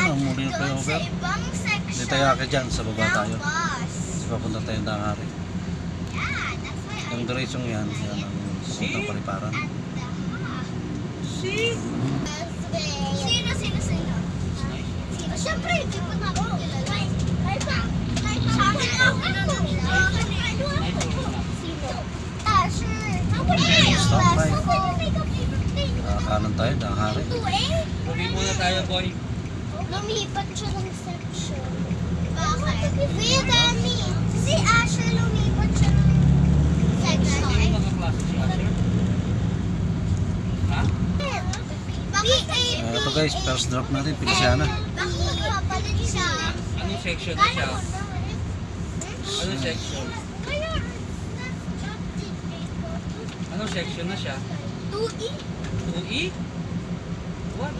ang muli yung flyover. Hindi tayo akit dyan, sa baba tayo. Kasi papunta tayo ng Dangari. Yung diretsong yan, yan ang papuntang Paliparan. Sino? Siyempre, hindi ko na ako kilala. Kanan tayo, Dangari. Lumipat muna tayo, boy. Lumipat siya ng section. Bakit? Kuya Dami, si Asher lumipat siya ng section. Hindi mga klase si Asher. Ha? Ito guys, first drop natin, Feliciana. Bakit magpapalit siya? Anong section na siya? Anong section? Anong section na siya? 2E? 2E? What?